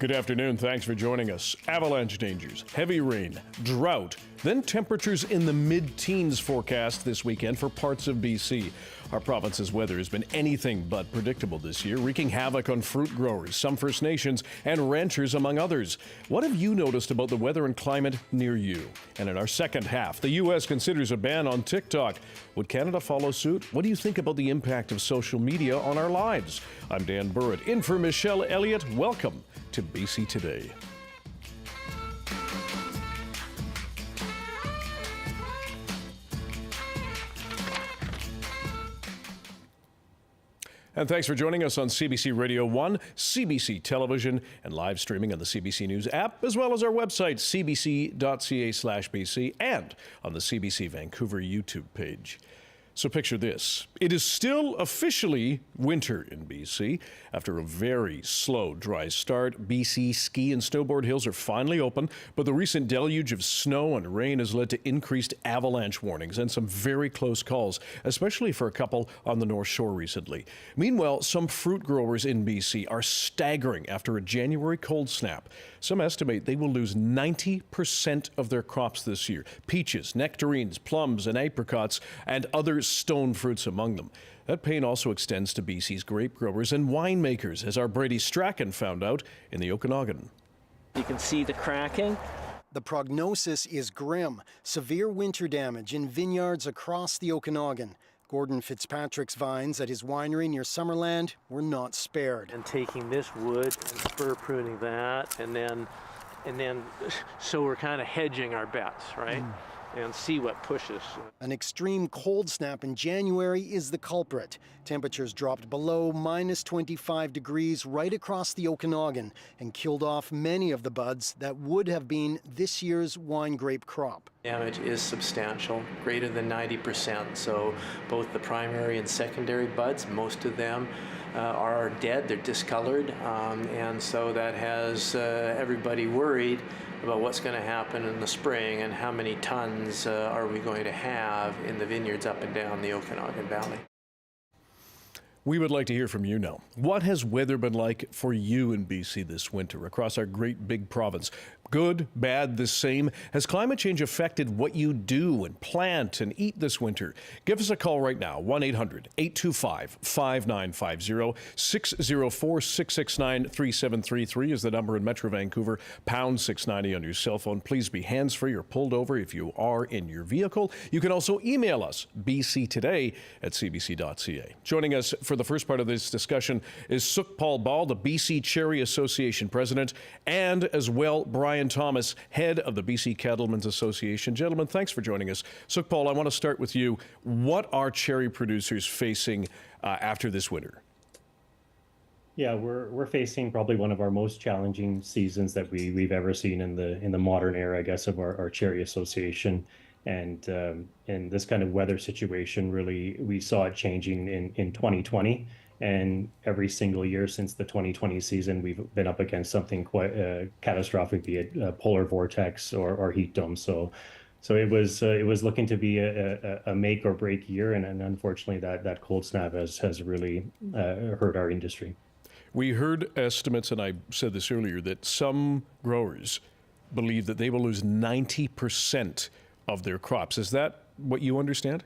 Good afternoon. Thanks for joining us. Avalanche dangers, heavy rain, drought, then temperatures in the mid-teens forecast this weekend for parts of BC. Our province's weather has been anything but predictable this year, wreaking havoc on fruit growers, some First Nations, and ranchers, among others. What have you noticed about the weather and climate near you? And in our second half, the U.S. considers a ban on TikTok. Would Canada follow suit? What do you think about the impact of social media on our lives? I'm Dan Burritt, in for Michelle Elliott. Welcome to BC Today. And thanks for joining us on CBC Radio 1, CBC Television, and live streaming on the CBC News app, as well as our website, cbc.ca/BC, and on the CBC Vancouver YouTube page. So picture this. It is still officially winter in BC. After a very slow, dry start, BC ski and snowboard hills are finally open, but the recent deluge of snow and rain has led to increased avalanche warnings and some very close calls, especially for a couple on the North Shore recently. Meanwhile, some fruit growers in BC are staggering after a January cold snap. Some estimate they will lose 90% of their crops this year. Peaches, nectarines, plums, and apricots, and other stone fruits among them. That pain also extends to BC's grape growers and winemakers, as our Brady Strachan found out in the Okanagan. You can see the cracking. The prognosis is grim. Severe winter damage in vineyards across the Okanagan. Gordon Fitzpatrick's vines at his winery near Summerland were not spared. And taking this wood and spur pruning that, and then so we're kind of hedging our bets, right? And see what pushes. An extreme cold snap in January is the culprit. Temperatures dropped below -25 degrees right across the Okanagan and killed off many of the buds that would have been this year's wine grape crop. Damage is substantial, greater than 90%. So both the primary and secondary buds, most of them are dead, they're discolored, and so that has everybody worried about what's going to happen in the spring and how many tons are we going to have in the vineyards up and down the Okanagan Valley. We would like to hear from you now. What has weather been like for you in BC this winter across our great big province? Good, bad, the same? Has climate change affected what you do and plant and eat this winter? Give us a call right now, 1-800-825-5950. 604-669-3733 is the number in Metro Vancouver, pound 690 on your cell phone. Please be hands-free or pulled over if you are in your vehicle. You can also email us, bctoday@cbc.ca. Joining us for the first part of this discussion is Sukhpal Bal, the BC Cherry Association president, and as well Brian Thomas, head of the BC Cattlemen's Association. Gentlemen, thanks for joining us. Sukhpal, I want to start with you. What are cherry producers facing after this winter? Yeah, we're facing probably one of our most challenging seasons that we've ever seen in the modern era, I guess, of our Cherry Association. And in this kind of weather situation, really, we saw it changing in 2020. And every single year since the 2020 season, we've been up against something quite catastrophic, be it polar vortex or heat dome. So it was looking to be a make or break year, and unfortunately that cold snap has really hurt our industry. We heard estimates, and I said this earlier, that some growers believe that they will lose 90% of their crops. Is that what you understand?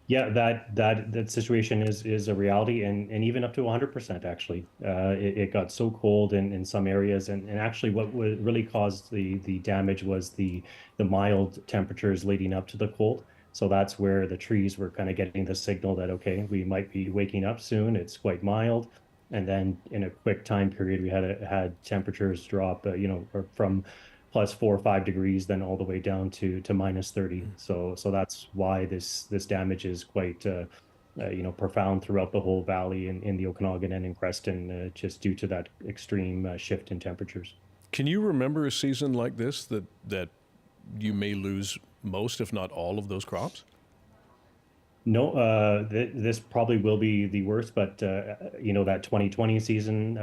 Yeah, that situation is a reality, and even up to 100% actually. It got so cold in some areas, and actually what really caused the damage was the mild temperatures leading up to the cold. So that's where the trees were kind of getting the signal that, okay, we might be waking up soon, it's quite mild. And then in a quick time period, we had temperatures drop, from +4 or 5 degrees, then all the way down to -30. So that's why this damage is quite profound throughout the whole valley in the Okanagan and in Creston, just due to that extreme shift in temperatures. Can you remember a season like this that you may lose most, if not all, of those crops? No, this probably will be the worst, but that 2020 season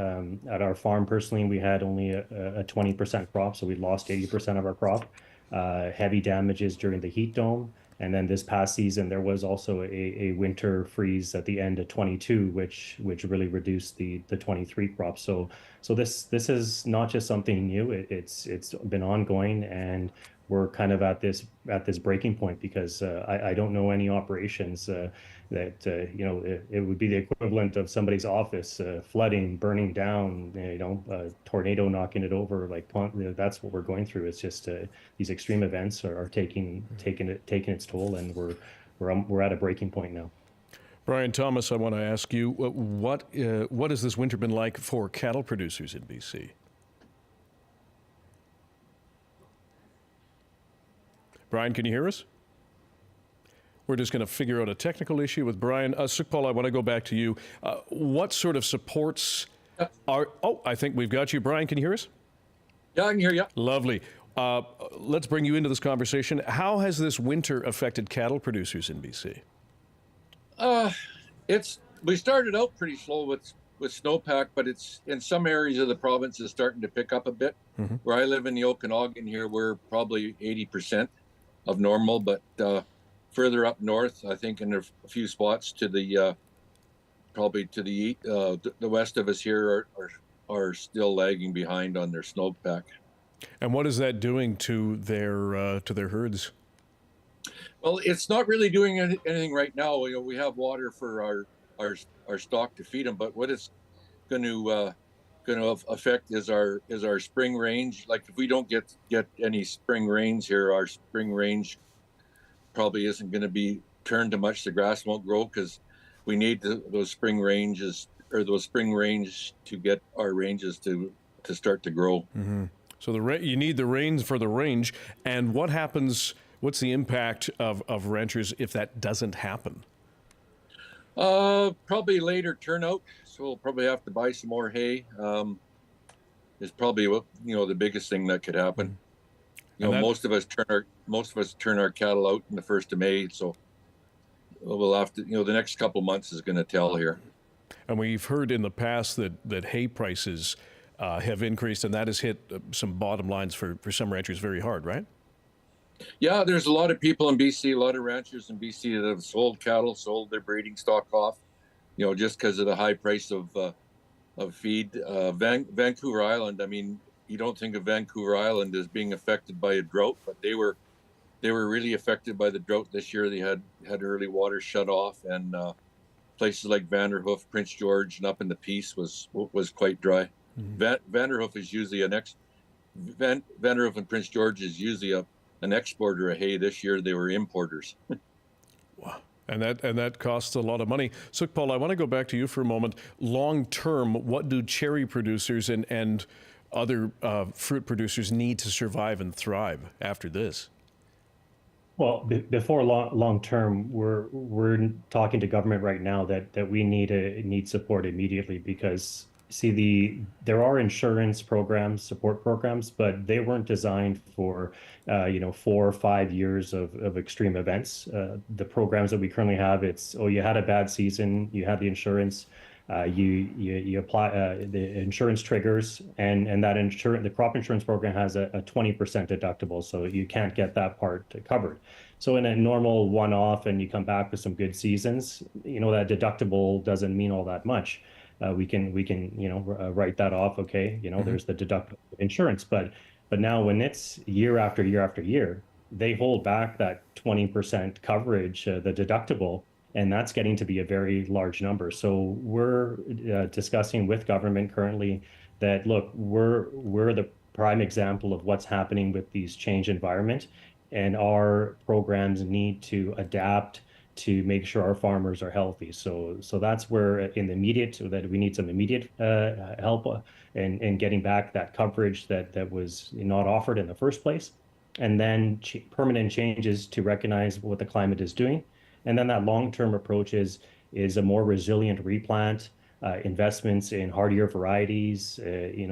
at our farm personally, we had only a 20% crop, so we lost 80% of our crop. Heavy damages during the heat dome, And then this past season, there was also a winter freeze at the end of 22, which really reduced the 23 crop. So this is not just something new. It's been ongoing, and we're kind of at this breaking point because I don't know any operations that it would be the equivalent of somebody's office flooding, burning down, tornado knocking it over. Like that's what we're going through. It's just these extreme events are taking its toll, and we're at a breaking point now. Brian Thomas, I want to ask you, what has this winter been like for cattle producers in BC? Brian, can you hear us? We're just going to figure out a technical issue with Brian. Sukhpal, I want to go back to you. What sort of supports are... Oh, I think we've got you. Brian, can you hear us? Yeah, I can hear you. Lovely. Let's bring you into this conversation. How has this winter affected cattle producers in BC? We started out pretty slow with snowpack, but it's in some areas of the province is starting to pick up a bit. Mm-hmm. Where I live in the Okanagan here, we're probably 80% of normal, but further up north, I think in a few spots to the probably to the west of us here are still lagging behind on their snowpack. And what is that doing to their herds? Well, it's not really doing anything right now. We have water for our stock to feed them, but what it's going to affect is our spring range. Like if we don't get any spring rains here, our spring range probably isn't going to be turned to much. The grass won't grow because we need those spring ranges or those spring range to get our ranges to start to grow. Mm-hmm. So you need the rains for the range. And what happens? What's the impact of ranchers if that doesn't happen? Probably later turnout. So we'll probably have to buy some more hay. Is probably the biggest thing that could happen. Most of us turn our cattle out in the 1st of May. So we'll have to. The next couple months is going to tell here. And we've heard in the past that hay prices have increased, and that has hit some bottom lines for some ranchers very hard, right? Yeah, there's a lot of people in BC, a lot of ranchers in BC that have sold cattle, sold their breeding stock off, just because of the high price of feed. Vancouver Island, I mean, you don't think of Vancouver Island as being affected by a drought, but they were really affected by the drought this year. They had early water shut off, and places like Vanderhoof, Prince George, and up in the Peace was quite dry. Mm-hmm. Vanderhoof is usually Vanderhoof and Prince George is usually an exporter of hay. This year they were importers. Wow. And that costs a lot of money. Sukhpal, I want to go back to you for a moment. Long term, what do cherry producers and other fruit producers need to survive and thrive after this? Well, before long term, we're talking to government right now that we need support immediately because there are insurance programs, support programs, but they weren't designed for 4 or 5 years of extreme events. The programs that we currently have, you had a bad season, you had the insurance, you apply the insurance triggers, and that the crop insurance program has a 20% deductible, so you can't get that part covered. So in a normal one-off, and you come back with some good seasons, that deductible doesn't mean all that much. We can write that off. Okay, mm-hmm. There's the deductible insurance, but now when it's year after year after year, they hold back that 20% coverage, the deductible, and that's getting to be a very large number. So we're discussing with government currently that, look, we're the prime example of what's happening with these change environment, and our programs need to adapt to make sure our farmers are healthy. So that's where in the immediate, that we need some immediate help in getting back that coverage that was not offered in the first place. And then permanent changes to recognize what the climate is doing. And then that long-term approach is a more resilient replant, investments in hardier varieties. And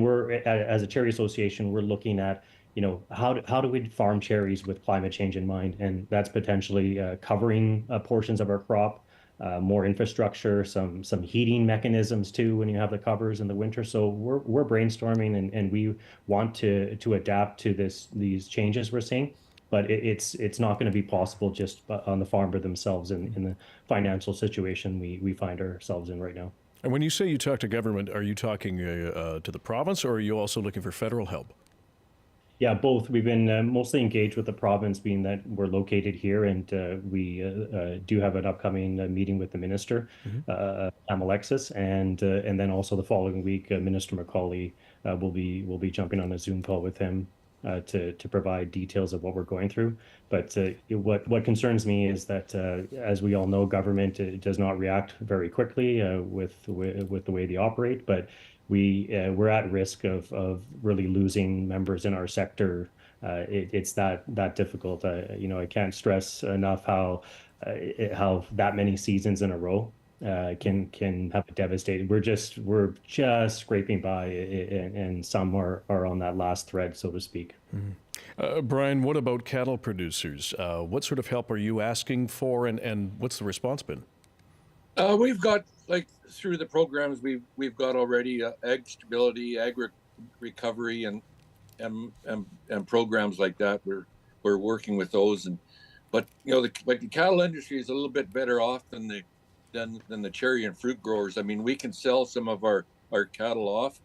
we're, as a cherry association, we're looking at how do we farm cherries with climate change in mind? And that's potentially covering portions of our crop, more infrastructure, some heating mechanisms too when you have the covers in the winter. So we're brainstorming and we want to adapt to these changes we're seeing. but it's not going to be possible just on the farmer themselves in the financial situation we find ourselves in right now. And when you say you talk to government, are you talking to the province, or are you also looking for federal help? Yeah, both. We've been mostly engaged with the province, being that we're located here, and we do have an upcoming meeting with the minister, Alexis, and then also the following week, Minister McCauley will be jumping on a Zoom call with him to provide details of what we're going through. But what concerns me is that, as we all know, government does not react very quickly with the way they operate, but we're at risk of really losing members in our sector. It's that difficult. I can't stress enough how that many seasons in a row can have a devastating. We're just scraping by, and some are on that last thread, so to speak. Brian, what about cattle producers? What sort of help are you asking for, and what's the response been? We've got, like, through the programs we've got already, ag stability, recovery, and programs like that. We're working with those, but the cattle industry is a little bit better off than the cherry and fruit growers. I mean, we can sell some of our cattle off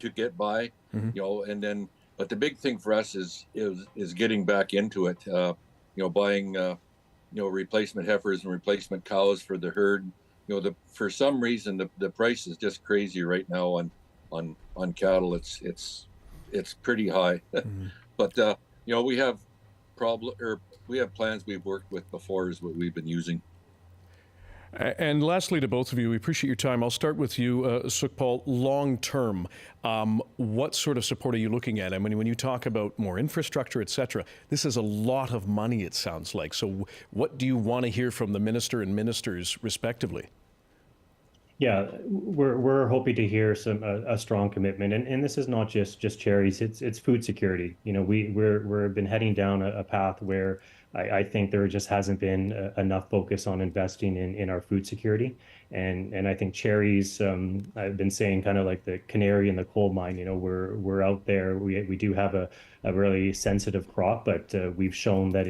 to get by, and then, but the big thing for us is getting back into it. Buying replacement heifers and replacement cows for the herd. For some reason the price is just crazy right now on cattle. It's pretty high. But we have plans we've worked with before is what we've been using. And lastly, to both of you, we appreciate your time. I'll start with you, Sukhpal. Long term, what sort of support are you looking at? I mean, when you talk about more infrastructure, et cetera, this is a lot of money, it sounds like. So what do you want to hear from the minister and ministers, respectively? Yeah, we're hoping to hear a strong commitment, and this is not just cherries. It's food security. We've been heading down a path where I think there just hasn't been enough focus on investing in our food security, and I think cherries. I've been saying kind of like the canary in the coal mine. We're out there. We do have a really sensitive crop, but we've shown that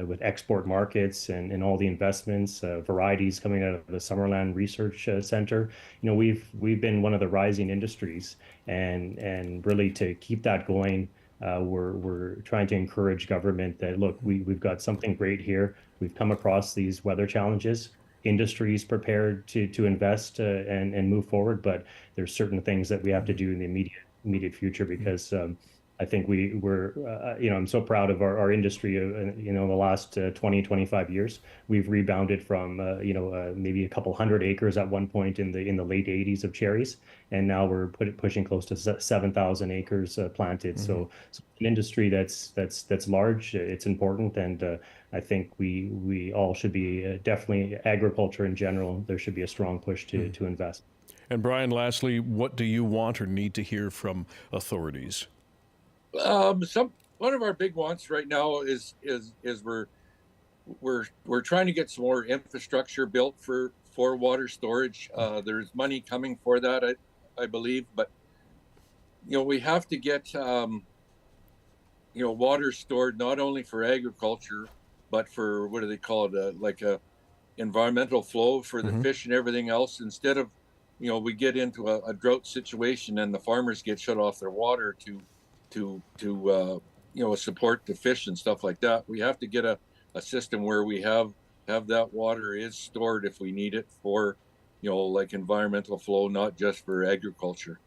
with export markets and all the investments, varieties coming out of the Summerland Research Center, we've been one of the rising industries, and really to keep that going. We're trying to encourage government that, look, we've got something great here. We've come across these weather challenges. Industry is prepared to invest and move forward, but there's certain things that we have to do in the immediate future, because I think I'm so proud of our industry. The last 20, 25 years, we've rebounded from, maybe a couple hundred acres at one point in the late 80s of cherries. And now we're pushing close to 7,000 acres planted. So an industry that's large, it's important. And I think we all should be, definitely agriculture in general, there should be a strong push to invest. And Brian, lastly, what do you want or need to hear from authorities? One of our big wants right now is we're trying to get some more infrastructure built for water storage. There's money coming for that, I believe, but we have to get water stored not only for agriculture, but for, what do they call it, like a environmental flow for the fish and everything else. Instead of we get into a drought situation and the farmers get shut off their water to support the fish and stuff like that. We have to get a system where we have that water is stored if we need it for, like environmental flow, not just for agriculture.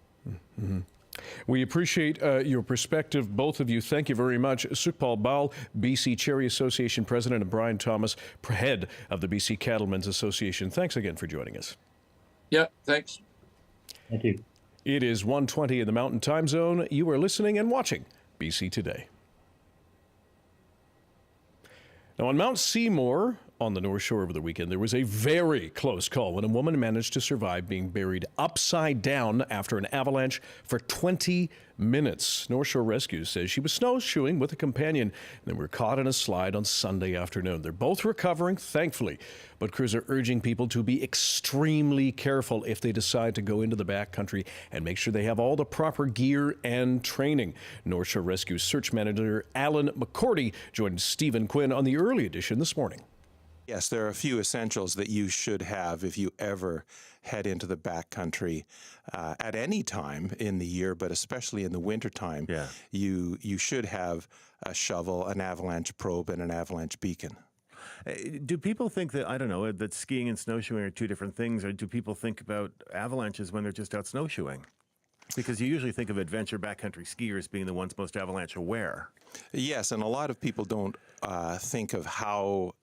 We appreciate your perspective, both of you. Thank you very much. Sukhpal Bahl, BC Cherry Association President, and Brian Thomas, head of the BC Cattlemen's Association. Thanks again for joining us. Yeah, thanks. Thank you. It is 1:20 in the Mountain Time Zone. You are listening and watching BC Today. Now, on Mount Seymour, on the North Shore over the weekend. There was a very close call when a woman managed to survive being buried upside down after an avalanche for 20 minutes. North Shore Rescue says she was snowshoeing with a companion and they were caught in a slide on Sunday afternoon. They're both recovering, thankfully, but crews are urging people to be extremely careful if they decide to go into the backcountry and make sure they have all the proper gear and training. North Shore Rescue Search Manager Alan McCordy joined Stephen Quinn on the early edition this morning. Yes, there are a few essentials that you should have if you ever head into the backcountry at any time in the year, but especially in the wintertime. Yeah. You should have a shovel, an avalanche probe, and an avalanche beacon. Do people think that, I don't know, that skiing and snowshoeing are two different things, or do people think about avalanches when they're just out snowshoeing? Because you usually think of adventure backcountry skiers being the ones most avalanche aware. Yes, and a lot of people don't think of how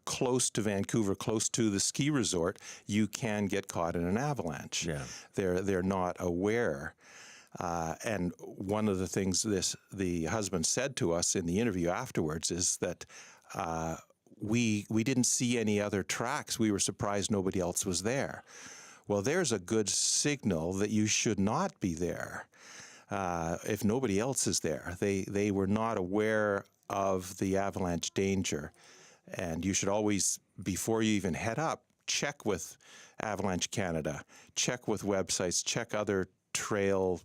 close to Vancouver, close to the ski resort, you can get caught in an avalanche. Yeah. They're not aware. And one of the things the husband said to us in the interview afterwards is that we didn't see any other tracks. We were surprised nobody else was there. Well, there's a good signal that you should not be there if nobody else is there. They were not aware of the avalanche danger. And you should always, before you even head up, check with Avalanche Canada, check with websites, check other trail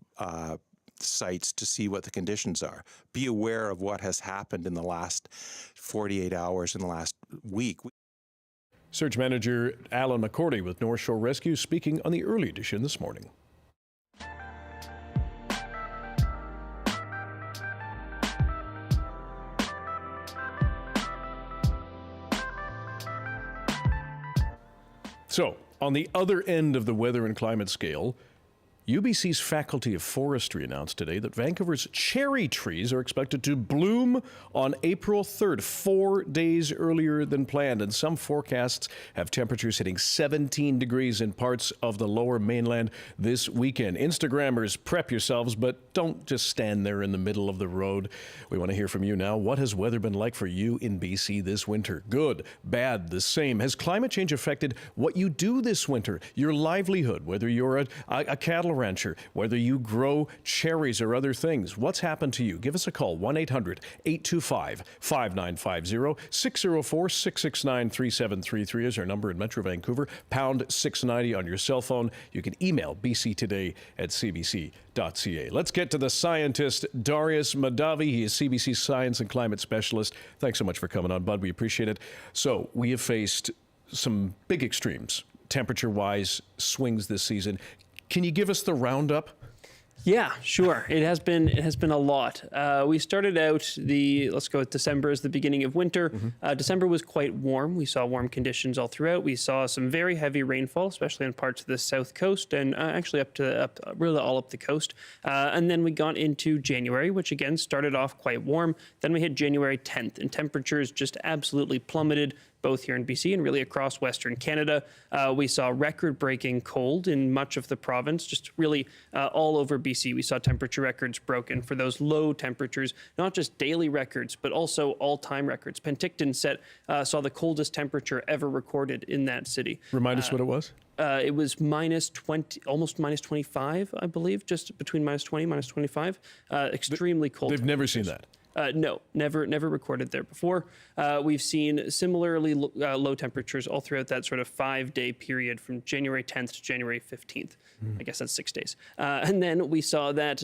sites to see what the conditions are. Be aware of what has happened in the last 48 hours, in the last week. Search Manager Alan McCordy with North Shore Rescue speaking on the early edition this morning. So, on the other end of the weather and climate scale, UBC's Faculty of Forestry announced today that Vancouver's cherry trees are expected to bloom on April 3rd, 4 days earlier than planned. And some forecasts have temperatures hitting 17 degrees in parts of the lower mainland this weekend. Instagrammers, prep yourselves, but don't just stand there in the middle of the road. We want to hear from you now. What has weather been like for you in BC this winter? Good, bad, the same. Has climate change affected what you do this winter? Your livelihood, whether you're a cattle rancher, whether you grow cherries or other things. What's happened to you? Give us a call, 1-800-825-5950, 604-669-3733 is our number in Metro Vancouver, pound 690 on your cell phone. You can email bctoday@cbc.ca. Let's get to the scientist, Darius Madavi. He is CBC Science and Climate Specialist. Thanks so much for coming on, bud. We appreciate it. So we have faced some big extremes, temperature-wise, swings this season. Can you give us the roundup? Yeah, sure. It has been a lot. We started out let's go with December as the beginning of winter. December was quite warm. We saw warm conditions all throughout. We saw some very heavy rainfall, especially on parts of the south coast and actually really all up the coast. And then we got into January, which again started off quite warm. Then we hit January 10th and temperatures just absolutely plummeted, both here in BC and really across Western Canada. We saw record-breaking cold in much of the province, just really all over BC. We saw temperature records broken for those low temperatures, not just daily records, but also all-time records. Penticton saw the coldest temperature ever recorded in that city. Remind us what it was. It was minus 20, almost minus 25, I believe, just between minus 20, minus 25. Extremely cold. They've never seen that. No, never recorded there before. We've seen similarly low temperatures all throughout that sort of 5-day period from January 10th to January 15th. I guess that's 6 days. And then we saw that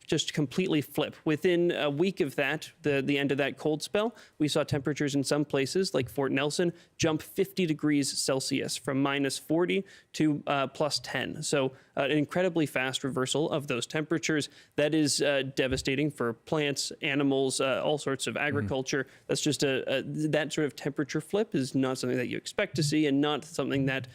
just completely flip. Within a week of that, the end of that cold spell, we saw temperatures in some places like Fort Nelson jump 50 degrees Celsius from minus 40 to plus 10. So an incredibly fast reversal of those temperatures. That is devastating for plants, animals, all sorts of agriculture. That's just that sort of temperature flip is not something that you expect to see and not something that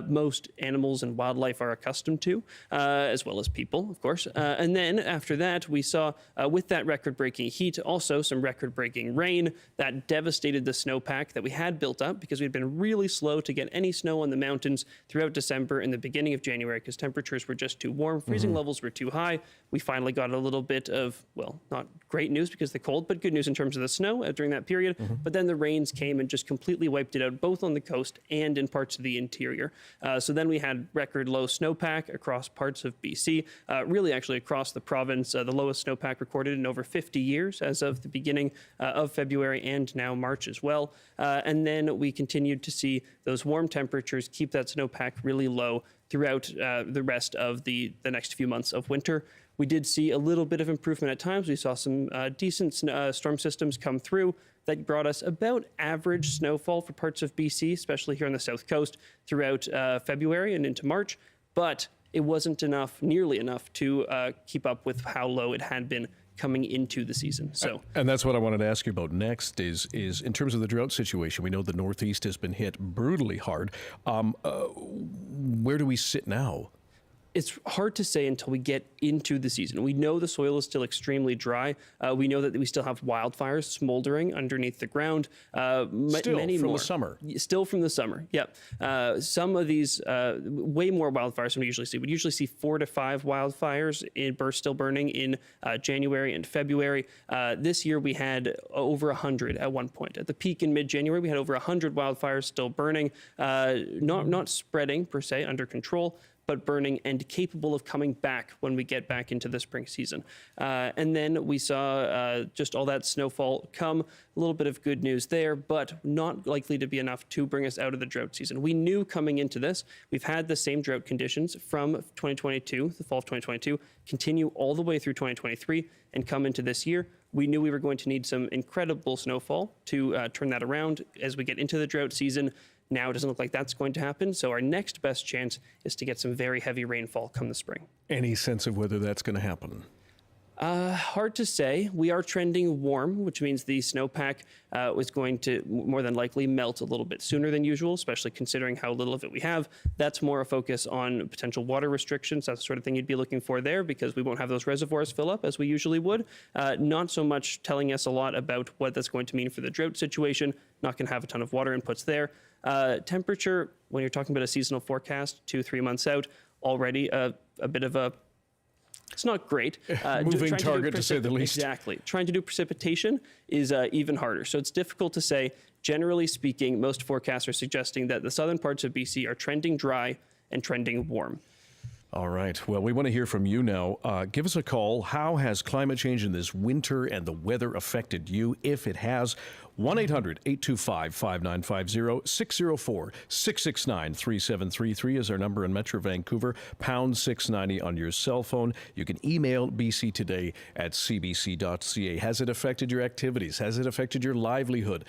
most animals and wildlife are accustomed to, as well as people, of course. And then after that, we saw with that record-breaking heat, also some record-breaking rain that devastated the snowpack that we had built up because we'd been really slow to get any snow on the mountains throughout December and the beginning of January because temperatures were just too warm. Freezing levels were too high. We finally got a little bit of, well, not great news because of the cold, but good news in terms of the snow during that period. But then the rains came and just completely wiped it out, both on the coast and in parts of the interior. So then we had record low snowpack across parts of BC, really actually across the province, the lowest snowpack recorded in over 50 years as of the beginning of February and now March as well. And then we continued to see those warm temperatures keep that snowpack really low throughout the rest of the next few months of winter. We did see a little bit of improvement at times. We saw some decent storm systems come through that brought us about average snowfall for parts of BC, especially here on the south coast, throughout February and into March. But it wasn't enough, nearly enough, to keep up with how low it had been coming into the season. So, and that's what I wanted to ask you about next is in terms of the drought situation. We know the Northeast has been hit brutally hard. Where do we sit now? It's hard to say until we get into the season. We know the soil is still extremely dry. We know that we still have wildfires smoldering underneath the ground. Many from more. the summer. Still from the summer, yep. Some of these, way more wildfires than we usually see. We usually see 4 to 5 wildfires still burning in January and February. This year we had over 100 at one point. At the peak in mid-January, we had over 100 wildfires still burning, not spreading per se, under control, but burning and capable of coming back when we get back into the spring season. And then we saw just all that snowfall come, a little bit of good news there, but not likely to be enough to bring us out of the drought season. We knew coming into this, we've had the same drought conditions from 2022, the fall of 2022, continue all the way through 2023 and come into this year. We knew we were going to need some incredible snowfall to turn that around as we get into the drought season. Now it doesn't look like that's going to happen. So our next best chance is to get some very heavy rainfall come the spring. Any sense of whether that's going to happen? Hard to say. We are trending warm, which means the snowpack is going to more than likely melt a little bit sooner than usual, especially considering how little of it we have. That's more a focus on potential water restrictions. That's the sort of thing you'd be looking for there because we won't have those reservoirs fill up as we usually would. Not so much telling us a lot about what that's going to mean for the drought situation. Not going to have a ton of water inputs there. Temperature, when you're talking about a seasonal forecast, 2-3 months out, already a bit of a, it's not great. Moving target, to say the least. Exactly. Trying to do precipitation is even harder. So it's difficult to say. Generally speaking, most forecasts are suggesting that the southern parts of BC are trending dry and trending warm. All right. Well, we want to hear from you now. Give us a call. How has climate change in this winter and the weather affected you, if it has? 1-800-825-5950, 604-669-3733 is our number in Metro Vancouver, pound 690 on your cell phone. You can email bctoday@cbc.ca. Has it affected your activities? Has it affected your livelihood?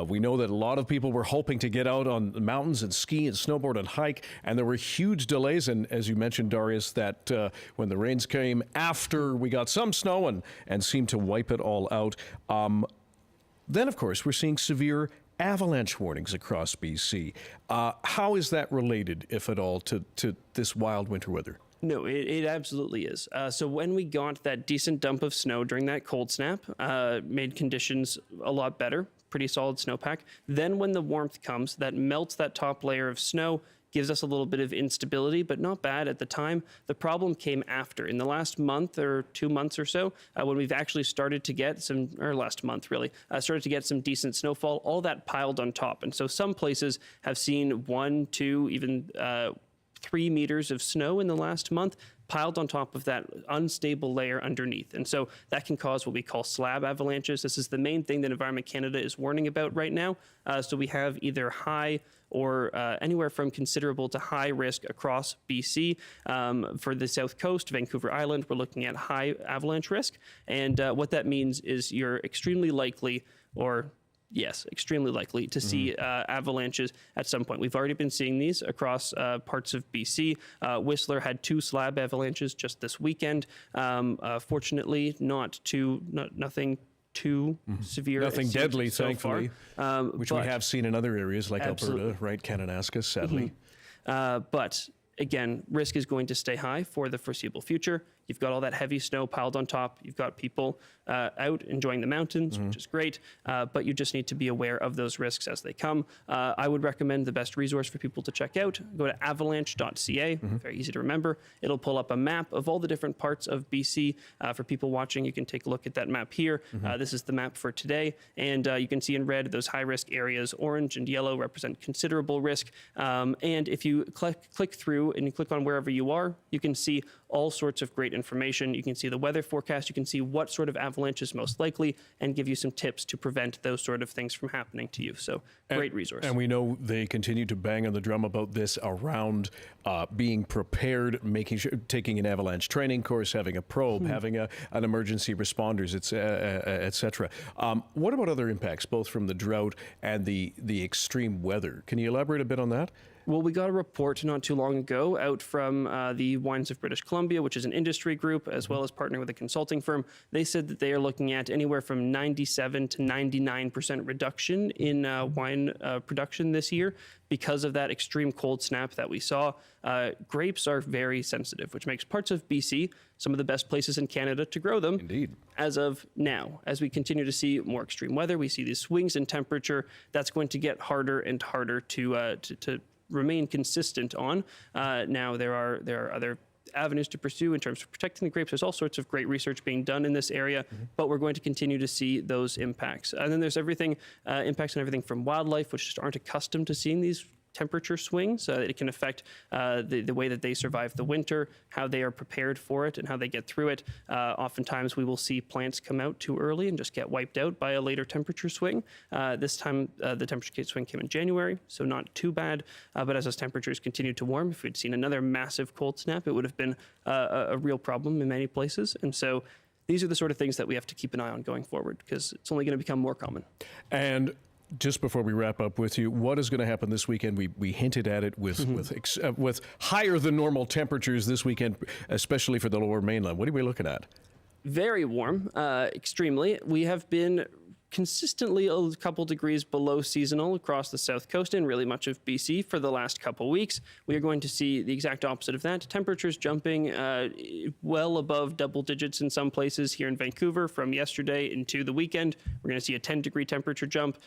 We know that a lot of people were hoping to get out on the mountains and ski and snowboard and hike, and there were huge delays. And as you mentioned, Darius, that when the rains came after we got some snow and seemed to wipe it all out, then, of course, we're seeing severe avalanche warnings across BC. How is that related, if at all, to this wild winter weather? No, it absolutely is. So when we got that decent dump of snow during that cold snap, made conditions a lot better, pretty solid snowpack. Then when the warmth comes, that melts that top layer of snow, gives us a little bit of instability, but not bad at the time. The problem came after. In the last month or 2 months or so, when we've actually started to get some, or last month really, started to get some decent snowfall, all that piled on top. And so some places have seen 1, 2, even 3 meters of snow in the last month piled on top of that unstable layer underneath. And so that can cause what we call slab avalanches. This is the main thing that Environment Canada is warning about right now. So we have either high or anywhere from considerable to high risk across BC. For the south coast, Vancouver Island, we're looking at high avalanche risk. And what that means is you're extremely likely, or yes, extremely likely to see avalanches at some point. We've already been seeing these across parts of BC. Whistler had 2 slab avalanches just this weekend. Fortunately, nothing too severe. Nothing deadly, so thankfully, far. which we have seen in other areas like Absolutely. Alberta, right? Kananaskis, sadly. But again, risk is going to stay high for the foreseeable future. You've got all that heavy snow piled on top. You've got people out enjoying the mountains, which is great, but you just need to be aware of those risks as they come. I would recommend the best resource for people to check out. Go to avalanche.ca, very easy to remember. It'll pull up a map of all the different parts of BC. For people watching, you can take a look at that map here. This is the map for today, and you can see in red those high-risk areas. Orange and yellow represent considerable risk, and if you click through and you click on wherever you are, you can see all sorts of great information. You can see the weather forecast, you can see what sort of avalanche is most likely, and give you some tips to prevent those sort of things from happening to you. So great resource. And we know they continue to bang on the drum about this around being prepared, making sure, taking an avalanche training course, having a probe, having an emergency responders, et cetera. What about other impacts, both from the drought and the extreme weather? Can you elaborate a bit on that? Well, we got a report not too long ago out from the Wines of British Columbia, which is an industry group, as well as partnering with a consulting firm. They said that they are looking at anywhere from 97 to 99% reduction in wine production this year because of that extreme cold snap that we saw. Grapes are very sensitive, which makes parts of BC some of the best places in Canada to grow them. Indeed. As of now, as we continue to see more extreme weather, we see these swings in temperature. That's going to get harder and harder to remain consistent on. Now there are other avenues to pursue in terms of protecting the grapes. There's all sorts of great research being done in this area, but we're going to continue to see those impacts. And then there's everything, impacts on everything from wildlife, which just aren't accustomed to seeing these temperature swings. It can affect the way that they survive the winter, how they are prepared for it, and how they get through it. Oftentimes we will see plants come out too early and just get wiped out by a later temperature swing. This time the temperature swing came in January, so not too bad. But as those temperatures continued to warm, if we'd seen another massive cold snap, it would have been a real problem in many places. And so these are the sort of things that we have to keep an eye on going forward, because it's only going to become more common. And just before we wrap up with you, what is going to happen this weekend? We hinted at it with higher than normal temperatures this weekend, especially for the lower mainland. What are we looking at? Very warm, extremely. We have been consistently a couple degrees below seasonal across the south coast and really much of BC for the last couple weeks. We are going to see the exact opposite of that. Temperatures jumping well above double digits in some places here in Vancouver from yesterday into the weekend. We're going to see a 10-degree temperature jump.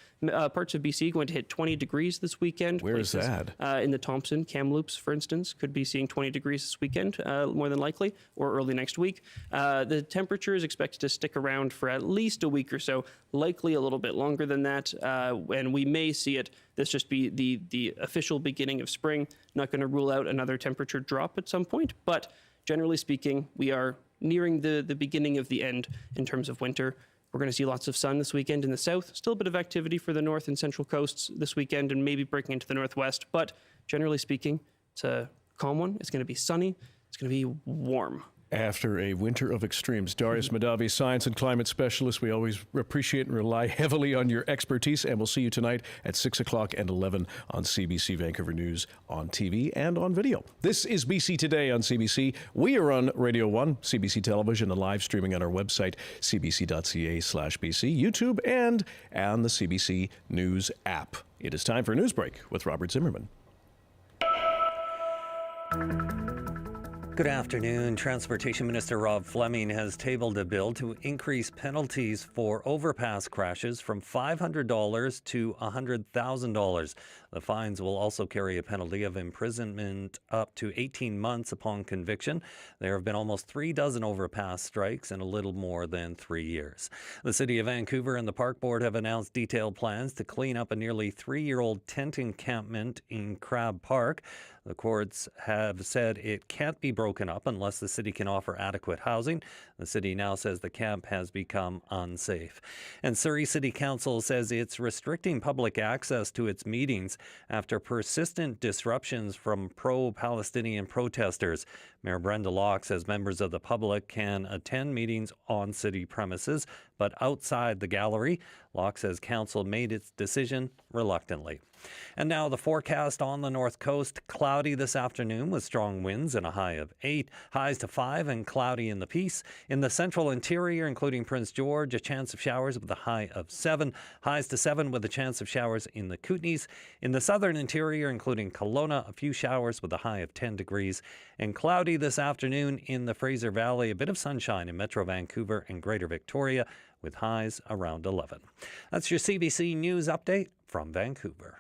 Parts of BC going to hit 20 degrees this weekend. Where is that? In the Thompson, Kamloops, for instance, could be seeing 20 degrees this weekend, more than likely, or early next week. The temperature is expected to stick around for at least a week or so, likely a little bit longer than that, and we may see this just be the official beginning of spring. Not going to rule out another temperature drop at some point, but generally speaking, we are nearing the beginning of the end in terms of winter. We're going to see lots of sun this weekend in the south, still a bit of activity for the north and central coasts this weekend, and maybe breaking into the northwest, but generally speaking, it's a calm one. It's going to be sunny. It's going to be warm. After a winter of extremes. Darius Mahdavi, science and climate specialist. We always appreciate and rely heavily on your expertise, and we'll see you tonight at 6 o'clock and 11 on CBC Vancouver News on TV and on video. This is BC Today on CBC. We are on Radio 1, CBC Television, and live streaming on our website, cbc.ca/BC, YouTube, and on the CBC News app. It is time for a news break with Robert Zimmerman. Good afternoon. Transportation Minister Rob Fleming has tabled a bill to increase penalties for overpass crashes from $500 to $100,000. The fines will also carry a penalty of imprisonment up to 18 months upon conviction. There have been almost 3 dozen overpass strikes in a little more than 3 years. The City of Vancouver and the Park Board have announced detailed plans to clean up a nearly 3-year-old tent encampment in Crab Park. The courts have said it can't be broken up unless the city can offer adequate housing. The city now says the camp has become unsafe. And Surrey City Council says it's restricting public access to its meetings after persistent disruptions from pro-Palestinian protesters. Mayor Brenda Locke says members of the public can attend meetings on city premises, but outside the gallery. Locke says council made its decision reluctantly. And now the forecast on the north coast. Cloudy this afternoon with strong winds and a high of 8. Highs to 5 and cloudy in the Peace. In the central interior, including Prince George, a chance of showers with a high of 7. Highs to 7 with a chance of showers in the Kootenays. In the southern interior, including Kelowna, a few showers with a high of 10 degrees. And cloudy this afternoon in the Fraser Valley. A bit of sunshine in Metro Vancouver and Greater Victoria with highs around 11. That's your CBC News update from Vancouver.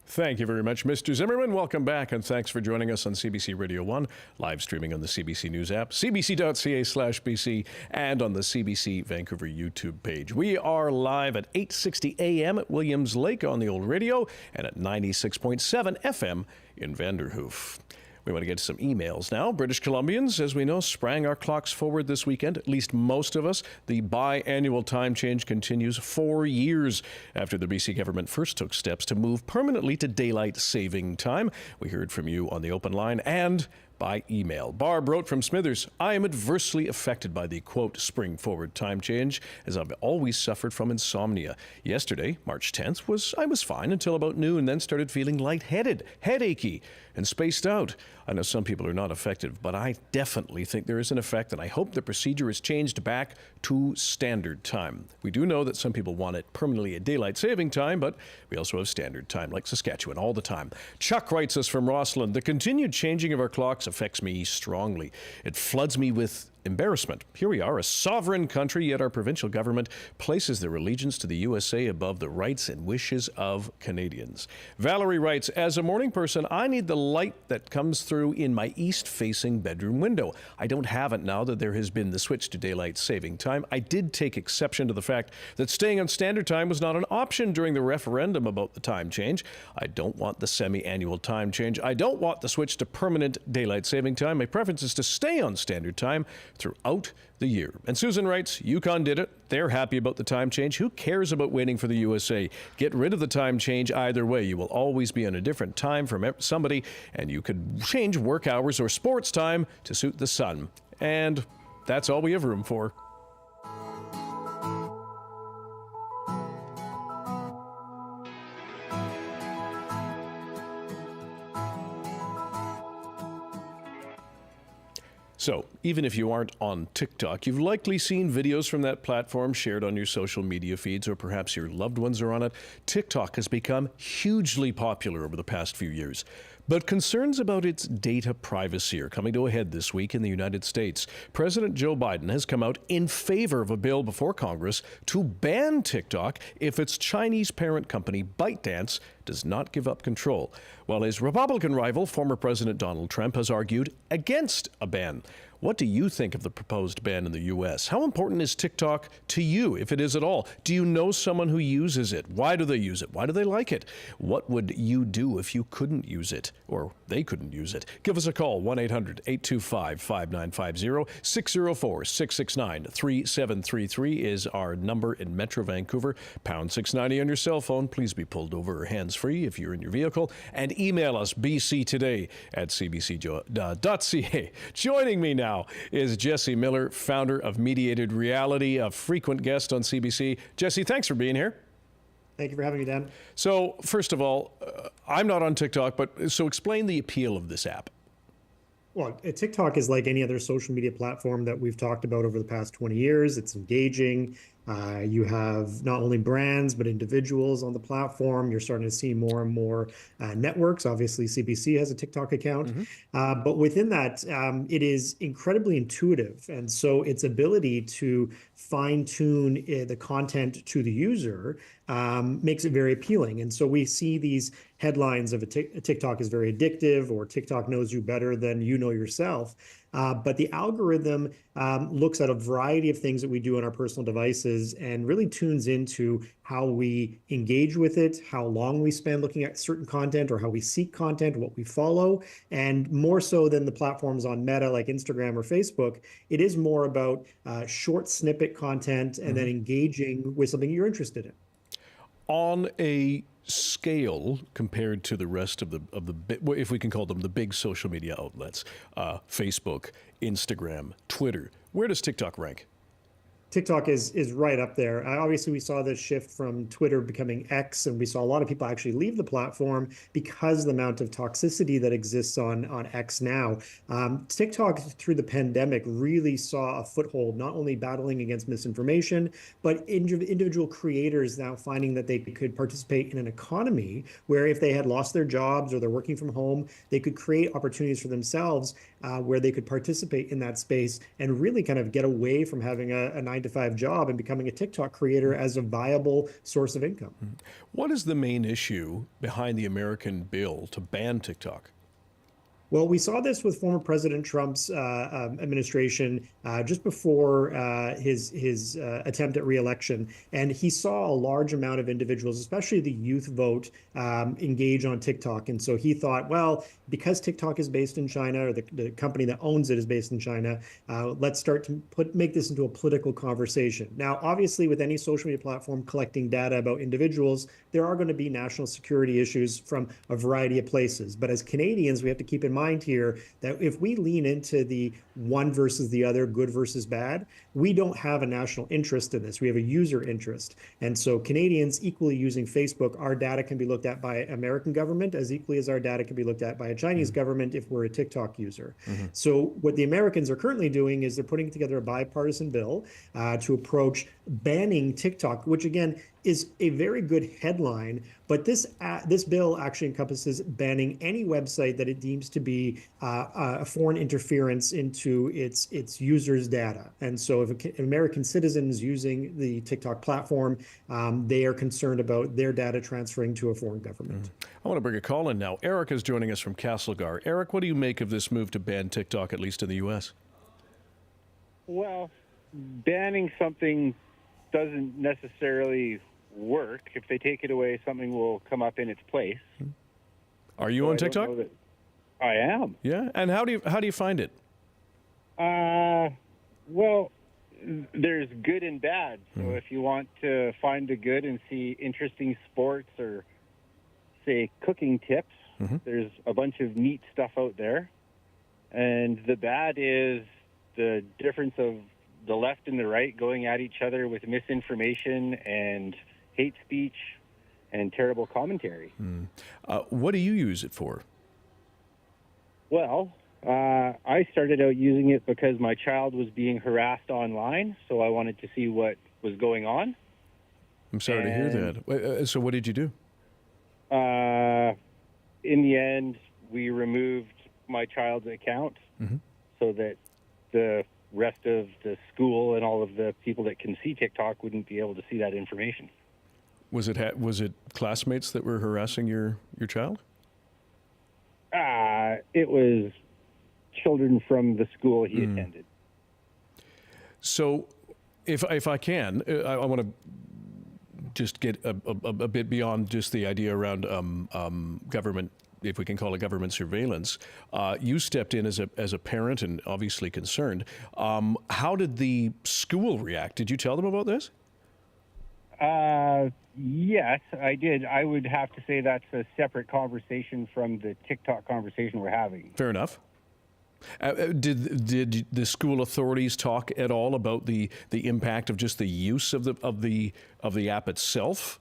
Thank you very much, Mr. Zimmerman. Welcome back, and thanks for joining us on CBC Radio 1, live streaming on the CBC News app, cbc.ca/BC, and on the CBC Vancouver YouTube page. We are live at 8:60 a.m. at Williams Lake on the old radio and at 96.7 FM in Vanderhoof. We want to get to some emails now. British Columbians, as we know, sprang our clocks forward this weekend, at least most of us. The biannual time change continues 4 years after the BC government first took steps to move permanently to daylight saving time. We heard from you on the open line and by email. Barb wrote from Smithers, I am adversely affected by the, quote, spring forward time change, as I've always suffered from insomnia. Yesterday, March 10th, I was fine until about noon, then started feeling lightheaded, headachy, and spaced out. I know some people are not affected, but I definitely think there is an effect, and I hope the procedure is changed back to standard time. We do know that some people want it permanently at daylight saving time, but we also have standard time, like Saskatchewan, all the time. Chuck writes us from Rossland, the continued changing of our clocks affects me strongly. It floods me with embarrassment. Here we are, a sovereign country, yet our provincial government places their allegiance to the USA above the rights and wishes of Canadians. Valerie writes, as a morning person, I need the light that comes through in my east-facing bedroom window. I don't have it now that there has been the switch to daylight saving time. I did take exception to the fact that staying on standard time was not an option during the referendum about the time change. I don't want the semi-annual time change. I don't want the switch to permanent daylight saving time. My preference is to stay on standard time throughout the year. And Susan writes, Yukon did it. They're happy about the time change. Who cares about waiting for the USA? Get rid of the time change either way. You will always be on a different time from somebody, and you could change work hours or sports time to suit the sun. And that's all we have room for. So, even if you aren't on TikTok, you've likely seen videos from that platform shared on your social media feeds, or perhaps your loved ones are on it. TikTok has become hugely popular over the past few years. But concerns about its data privacy are coming to a head this week in the United States. President Joe Biden has come out in favor of a bill before Congress to ban TikTok if its Chinese parent company, ByteDance, does not give up control, while his Republican rival, former President Donald Trump, has argued against a ban. What do you think of the proposed ban in the U.S.? How important is TikTok to you, if it is at all? Do you know someone who uses it? Why do they use it? Why do they like it? What would you do if you couldn't use it, or they couldn't use it? Give us a call, 1-800-825-5950. 604-669-3733 is our number in Metro Vancouver. Pound 690 on your cell phone. Please be pulled over or hands-free if you're in your vehicle. And email us, bctoday@cbc.ca. Joining me now is Jesse Miller, founder of Mediated Reality, a frequent guest on CBC. Jesse, thanks for being here. Thank you for having me, Dan. So, first of all, I'm not on TikTok, but so explain the appeal of this app. Well, TikTok is like any other social media platform that we've talked about over the past 20 years. It's engaging. You have not only brands, but individuals on the platform. You're starting to see more and more networks. Obviously, CBC has a TikTok account. But within that, it is incredibly intuitive. And so its ability to fine-tune the content to the user makes it very appealing. And so we see these headlines of a TikTok is very addictive, or TikTok knows you better than you know yourself. But the algorithm looks at a variety of things that we do on our personal devices and really tunes into how we engage with it, how long we spend looking at certain content, or how we seek content, what we follow. And more so than the platforms on Meta like Instagram or Facebook, it is more about short snippet content and then engaging with something you're interested in. On a scale compared to the rest of the if we can call them the big social media outlets, Facebook, Instagram, Twitter, where does TikTok rank? TikTok is right up there. Obviously, we saw this shift from Twitter becoming X, and we saw a lot of people actually leave the platform because of the amount of toxicity that exists on X now. TikTok, through the pandemic, really saw a foothold, not only battling against misinformation, but individual creators now finding that they could participate in an economy where if they had lost their jobs or they're working from home, they could create opportunities for themselves where they could participate in that space and really kind of get away from having a 9-to-5 job and becoming a TikTok creator as a viable source of income. What is the main issue behind the American bill to ban TikTok? Well, we saw this with former President Trump's administration just before his attempt at re-election, and he saw a large amount of individuals, especially the youth vote, engage on TikTok. And so he thought, well, because TikTok is based in China, or the company that owns it is based in China, let's start to make this into a political conversation. Now, obviously, with any social media platform collecting data about individuals, there are going to be national security issues from a variety of places. But as Canadians, we have to keep in mind here that if we lean into the one versus the other, good versus bad, we don't have a national interest in this. We have a user interest. And so Canadians equally using Facebook, our data can be looked at by American government as equally as our data can be looked at by a Chinese government if we're a TikTok user. So what the Americans are currently doing is they're putting together a bipartisan bill to approach banning TikTok, which again is a very good headline, but this bill actually encompasses banning any website that it deems to be a foreign interference into its users' data. And so if an American citizen is using the TikTok platform, they are concerned about their data transferring to a foreign government. I want to bring a call in now. Eric is joining us from Castlegar. Eric, what do you make of this move to ban TikTok, at least in the U.S.? Well, banning something doesn't necessarily work. If they take it away, something will come up in its place. Are you on TikTok? I am. Yeah, and how do you find it? Well, there's good and bad. So if you want to find the good and see interesting sports or, say, cooking tips, there's a bunch of neat stuff out there. And the bad is the difference of the left and the right going at each other with misinformation and hate speech and terrible commentary. What do you use it for? Well, I started out using it because my child was being harassed online, so I wanted to see what was going on. I'm sorry to hear that. So what did you do? In the end, we removed my child's account so that the rest of the school and all of the people that can see TikTok wouldn't be able to see that information. Was it classmates that were harassing your child? It was children from the school he attended. So, if I can, I want to just get a bit beyond just the idea around government, if we can call it government surveillance. You stepped in as a parent and obviously concerned. How did the school react? Did you tell them about this? Yes, I did. I would have to say that's a separate conversation from the TikTok conversation we're having. Fair enough. Did the school authorities talk at all about the impact of just the use of the app itself?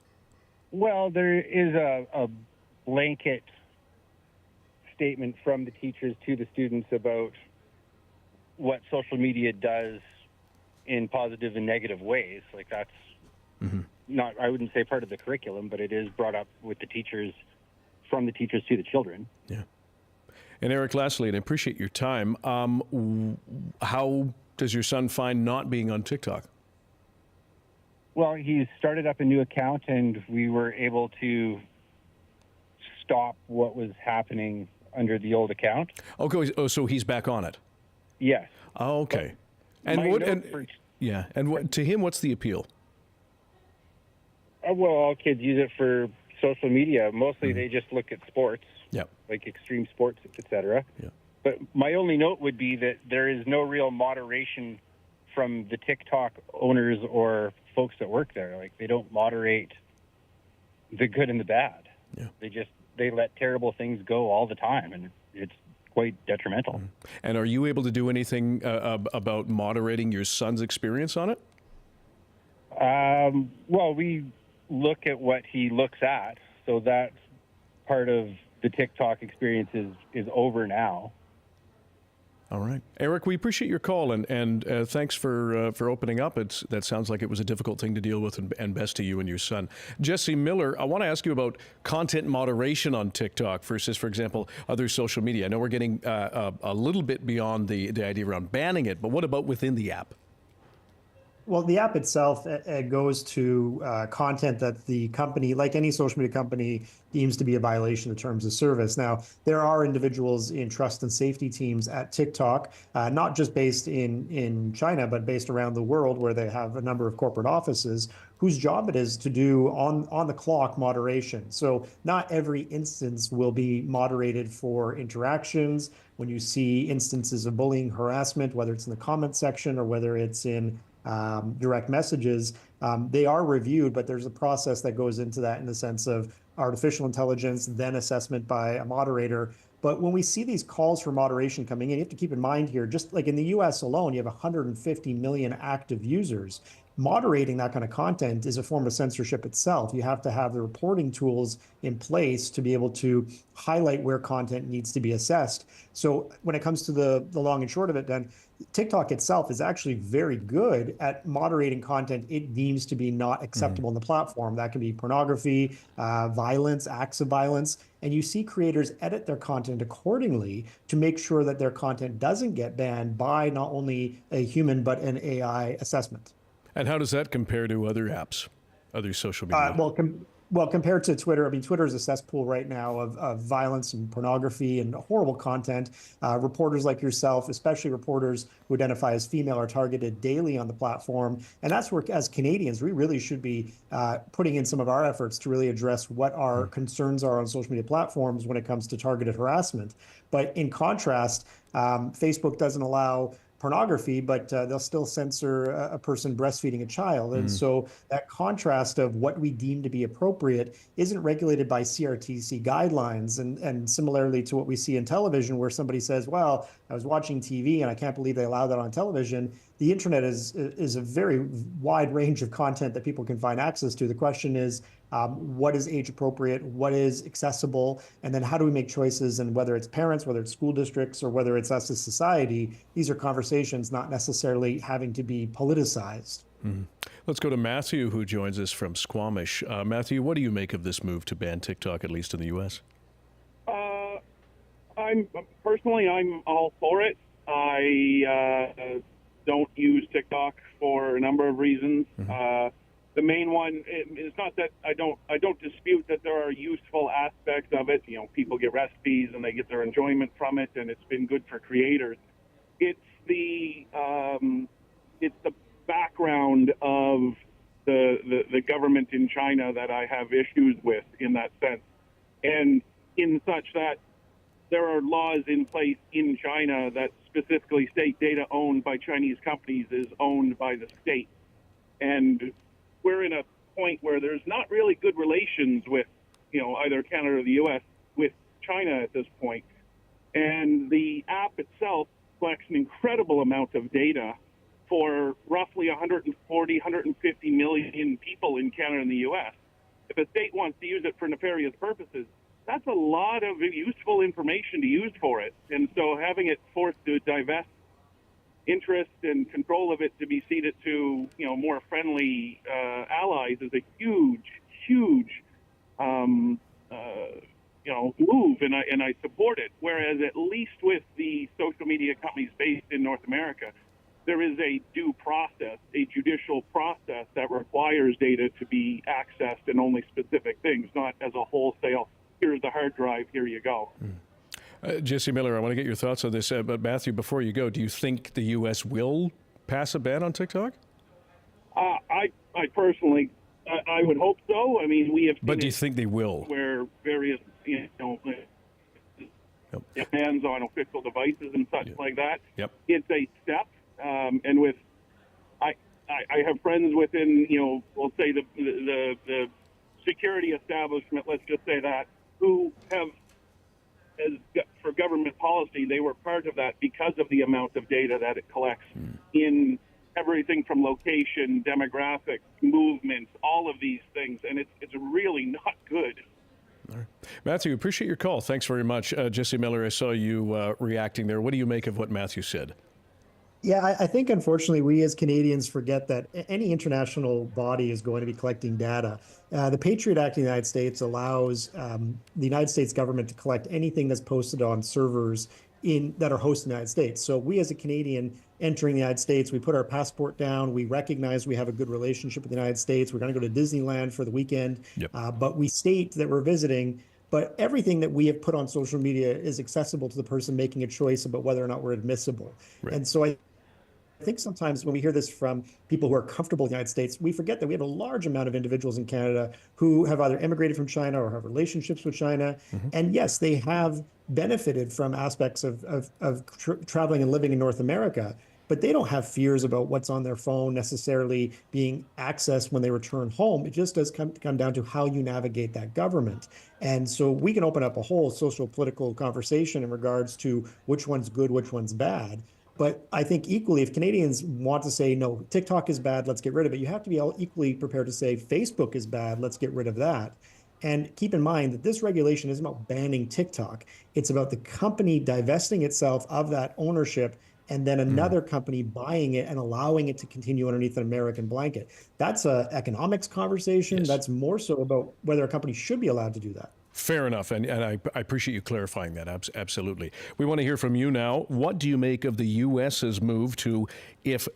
Well, there is a blanket statement from the teachers to the students about what social media does in positive and negative ways. Like that's not, I wouldn't say part of the curriculum, but it is brought up with the teachers, from the teachers to the children. Yeah. And Eric, lastly, and I appreciate your time, how does your son find not being on TikTok? Well, he's started up a new account, and we were able to stop what was happening under the old account. Okay, so he's back on it? Yes. Oh, okay. And what? To him, what's the appeal? Well, all kids use it for social media. Mostly they just look at sports, like extreme sports, etc. Yeah. But my only note would be that there is no real moderation from the TikTok owners or folks that work there. Like they don't moderate the good and the bad. Yeah. They let terrible things go all the time, and it's quite detrimental. And are you able to do anything about moderating your son's experience on it? Well, we look at what he looks at, so that part of the TikTok experience is over now. All right, Eric, we appreciate your call and thanks for opening up. That sounds like it was a difficult thing to deal with, and best to you and your son. Jesse Miller, I want to ask you about content moderation on TikTok versus, for example, other social media. I know we're getting a little bit beyond the idea around banning it, but what about within the app? Well, the app itself goes to content that the company, like any social media company, deems to be a violation of terms of service. Now, there are individuals in trust and safety teams at TikTok, not just based in China, but based around the world, where they have a number of corporate offices, whose job it is to do on the clock moderation. So not every instance will be moderated for interactions. When you see instances of bullying, harassment, whether it's in the comment section or whether it's in direct messages, they are reviewed, but there's a process that goes into that in the sense of artificial intelligence, then assessment by a moderator. But when we see these calls for moderation coming in, you have to keep in mind here, just like in the US alone, you have 150 million active users. Moderating that kind of content is a form of censorship itself. You have to have the reporting tools in place to be able to highlight where content needs to be assessed. So when it comes to the long and short of it, then TikTok itself is actually very good at moderating content it deems to be not acceptable in the platform. That can be pornography, violence, acts of violence. And you see creators edit their content accordingly to make sure that their content doesn't get banned by not only a human, but an AI assessment. And how does that compare to other apps, other social media? Well, compared to Twitter, I mean, Twitter is a cesspool right now of violence and pornography and horrible content. Reporters like yourself, especially reporters who identify as female, are targeted daily on the platform. And that's where, as Canadians, we really should be putting in some of our efforts to really address what our concerns are on social media platforms when it comes to targeted harassment. But in contrast, Facebook doesn't allow pornography, but they'll still censor a person breastfeeding a child. And so that contrast of what we deem to be appropriate isn't regulated by CRTC guidelines. And similarly to what we see in television, where somebody says, well, I was watching TV and I can't believe they allow that on television. The internet is a very wide range of content that people can find access to. The question is, what is age appropriate, what is accessible, and then how do we make choices? And whether it's parents, whether it's school districts, or whether it's us as society, these are conversations not necessarily having to be politicized. Let's go to Matthew, who joins us from Squamish. Matthew, what do you make of this move to ban TikTok, at least in the U.S.? I'm all for it. I don't use TikTok for a number of reasons. The main one is not that I don't dispute that there are useful aspects of it. You know, people get recipes and they get their enjoyment from it, and it's been good for creators. It's the background of the government in China that I have issues with in that sense, and in such that there are laws in place in China that specifically state data owned by Chinese companies is owned by the state, and we're in a point where there's not really good relations with, either Canada or the U.S. with China at this point. And the app itself collects an incredible amount of data for roughly 140, 150 million people in Canada and the U.S. If a state wants to use it for nefarious purposes, that's a lot of useful information to use for it. And so having it forced to divest interest and control of it to be ceded to more friendly allies is a huge move, and I support it. Whereas at least with the social media companies based in North America, there is a due process, a judicial process that requires data to be accessed and only specific things, not as a wholesale, here's the hard drive, here you go. Jesse Miller, I want to get your thoughts on this. But Matthew, before you go, do you think the U.S. will pass a ban on TikTok? I personally, I would hope so. I mean, we have. But do you think they will? Where various, bans on official devices and such like that. Yep. It's a step, and with, I have friends within, we'll say the security establishment. Let's just say that, who have. For government policy, they were part of that because of the amount of data that it collects in everything from location, demographics, movements, all of these things, and it's really not good. All right. Matthew, appreciate your call. Thanks very much. Jesse Miller, I saw you reacting there. What do you make of what Matthew said? Yeah, I think unfortunately we as Canadians forget that any international body is going to be collecting data. The Patriot Act in the United States allows the United States government to collect anything that's posted on servers that are hosted in the United States. So we as a Canadian entering the United States, we put our passport down, we recognize we have a good relationship with the United States, we're going to go to Disneyland for the weekend, but we state that we're visiting. But everything that we have put on social media is accessible to the person making a choice about whether or not we're admissible. Right. And so I think sometimes when we hear this from people who are comfortable in the United States, we forget that we have a large amount of individuals in Canada who have either immigrated from China or have relationships with China. Mm-hmm. And yes, they have benefited from aspects of traveling and living in North America, but they don't have fears about what's on their phone necessarily being accessed when they return home. It just does come down to how you navigate that government. And so we can open up a whole social political conversation in regards to which one's good, which one's bad. But I think equally, if Canadians want to say, no, TikTok is bad, let's get rid of it, you have to be all equally prepared to say Facebook is bad, let's get rid of that. And keep in mind that this regulation isn't about banning TikTok. It's about the company divesting itself of that ownership and then another company buying it and allowing it to continue underneath an American blanket. That's an economics conversation. Yes. That's more so about whether a company should be allowed to do that. Fair enough, and I appreciate you clarifying that, absolutely. We want to hear from you now. What do you make of the U.S.'s move to, if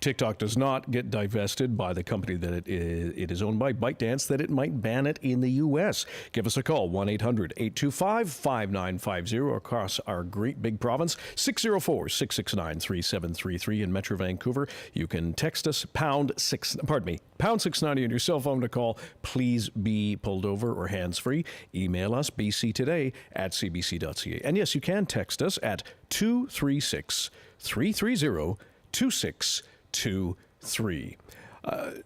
TikTok does not get divested by the company that it is owned by, ByteDance, that it might ban it in the U.S.? Give us a call, 1-800-825-5950 across our great big province, 604-669-3733 in Metro Vancouver. You can text us, pound 690 on your cell phone to call. Please be pulled over or hands-free. Email us, bctoday@cbc.ca. And yes, you can text us at 236-330-2623.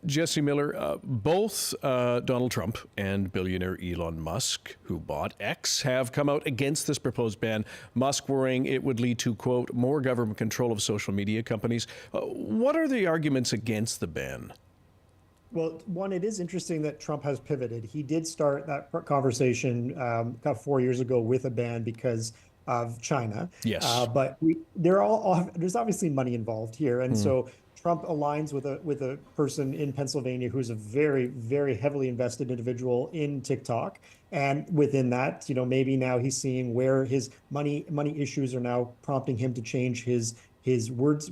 Jesse Miller, both Donald Trump and billionaire Elon Musk, who bought X, have come out against this proposed ban. Musk worrying it would lead to, quote, more government control of social media companies. What are the arguments against the ban? Well, one, it is interesting that Trump has pivoted. He did start that conversation about 4 years ago with a ban because of China. Yes. But there's obviously money involved here. And so Trump aligns with a person in Pennsylvania who's a very, very heavily invested individual in TikTok. And within that, maybe now he's seeing where his money issues are now prompting him to change his word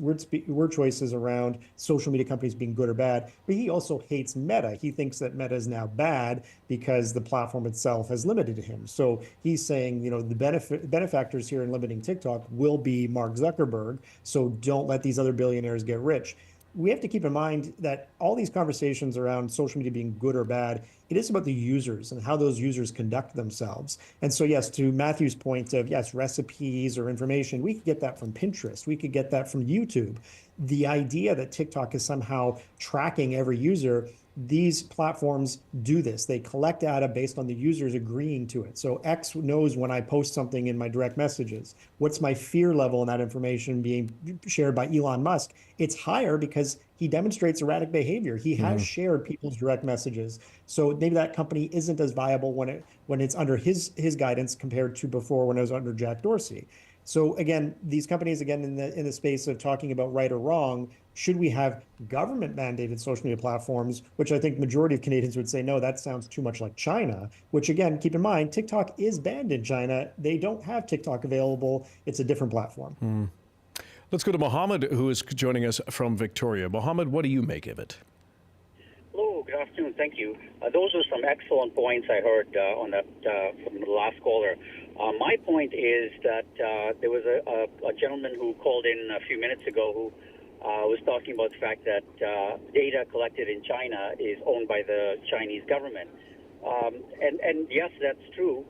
choices around social media companies being good or bad. But he also hates Meta. He thinks that Meta is now bad because the platform itself has limited him. So he's saying, the benefactors here in limiting TikTok will be Mark Zuckerberg. So don't let these other billionaires get rich. We have to keep in mind that all these conversations around social media being good or bad, it is about the users and how those users conduct themselves. And so, yes, to Matthew's point of, yes, recipes or information, we could get that from Pinterest. We could get that from YouTube. The idea that TikTok is somehow tracking every user, these platforms do this. They collect data based on the users agreeing to it. So X knows when I post something in my direct messages. What's my fear level in that information being shared by Elon Musk? It's higher because he demonstrates erratic behavior. He has shared people's direct messages. So maybe that company isn't as viable when it's under his guidance compared to before when it was under Jack Dorsey. So again, these companies, in the space of talking about right or wrong, should we have government mandated social media platforms, which I think majority of Canadians would say, no, that sounds too much like China, which again, keep in mind, TikTok is banned in China. They don't have TikTok available. It's a different platform. Let's go to Mohammed, who is joining us from Victoria. Mohammed, what do you make of it? Hello, good afternoon. Thank you. Those are some excellent points I heard on that from the last caller. My point is that there was a gentleman who called in a few minutes ago who was talking about the fact that data collected in China is owned by the Chinese government. And yes, that's true.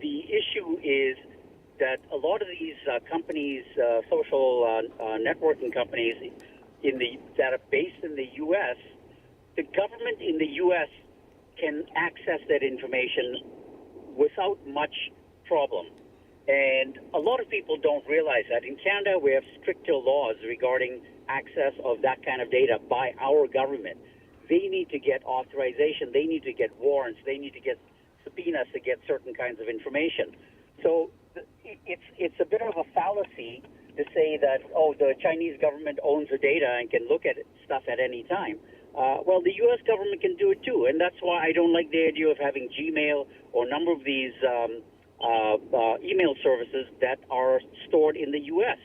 The issue is that a lot of these companies, social networking companies that are based in the U.S., the government in the U.S. can access that information without much problem. And a lot of people don't realize that. In Canada, we have stricter laws regarding access of that kind of data by our government. They need to get authorization. They need to get warrants. They need to get subpoenas to get certain kinds of information. So it's a bit of a fallacy to say that, oh, the Chinese government owns the data and can look at stuff at any time. Well, the U.S. government can do it too, and that's why I don't like the idea of having Gmail or a number of these email services that are stored in the U.S.,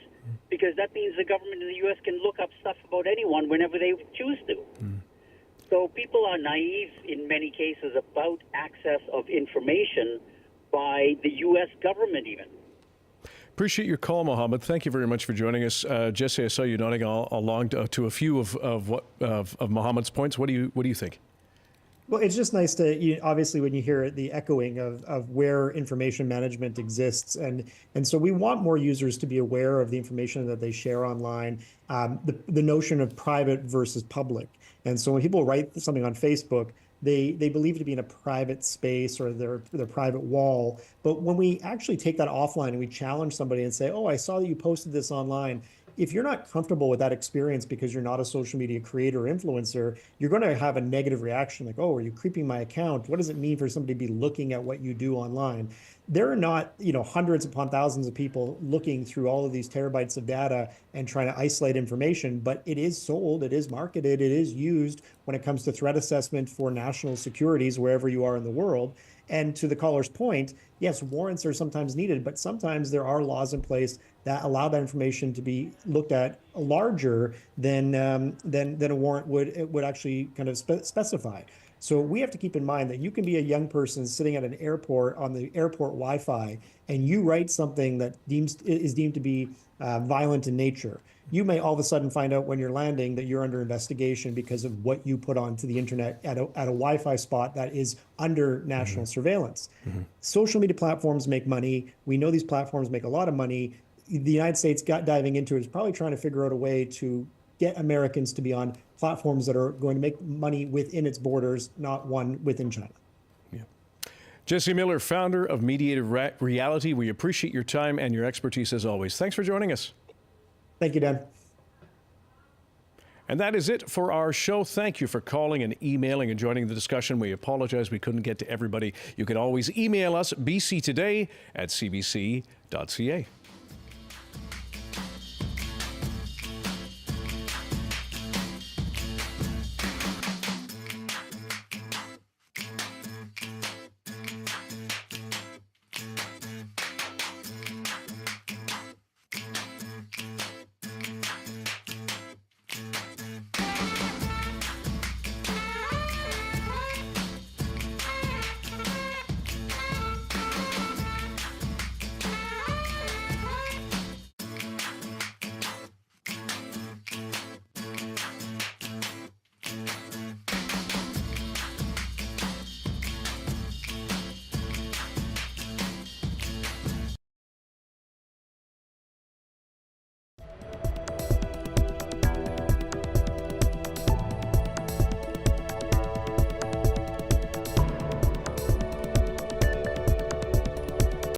because that means the government in the U.S. can look up stuff about anyone whenever they choose to. So people are naive in many cases about access of information by the U.S. government even. Appreciate your call, Mohammed. Thank you very much for joining us. Jesse, I saw you nodding along to a few of Mohammed's points. What do you think? Well, it's just nice to, obviously, when you hear the echoing of where information management exists. And so we want more users to be aware of the information that they share online, the notion of private versus public. And so when people write something on Facebook, they believe it to be in a private space or their private wall. But when we actually take that offline and we challenge somebody and say, oh, I saw that you posted this online, if you're not comfortable with that experience because you're not a social media creator or influencer, you're going to have a negative reaction like, oh, are you creeping my account? What does it mean for somebody to be looking at what you do online? There are not, hundreds upon thousands of people looking through all of these terabytes of data and trying to isolate information, but it is sold, it is marketed, it is used when it comes to threat assessment for national securities wherever you are in the world. And to the caller's point, yes, warrants are sometimes needed, but sometimes there are laws in place that allow that information to be looked at larger than a warrant would actually kind of specify. So we have to keep in mind that you can be a young person sitting at an airport on the airport Wi-Fi, and you write something that is deemed to be violent in nature. You may all of a sudden find out when you're landing that you're under investigation because of what you put onto the internet at a Wi-Fi spot that is under national surveillance. Social media platforms make money. We know these platforms make a lot of money. The United States diving into it is probably trying to figure out a way to get Americans to be on platforms that are going to make money within its borders, not one within China. Jesse Miller, founder of Mediated Reality. We appreciate your time and your expertise as always. Thanks for joining us. Thank you, Dan. And that is it for our show. Thank you for calling and emailing and joining the discussion. We apologize we couldn't get to everybody. You can always email us, bctoday@cbc.ca.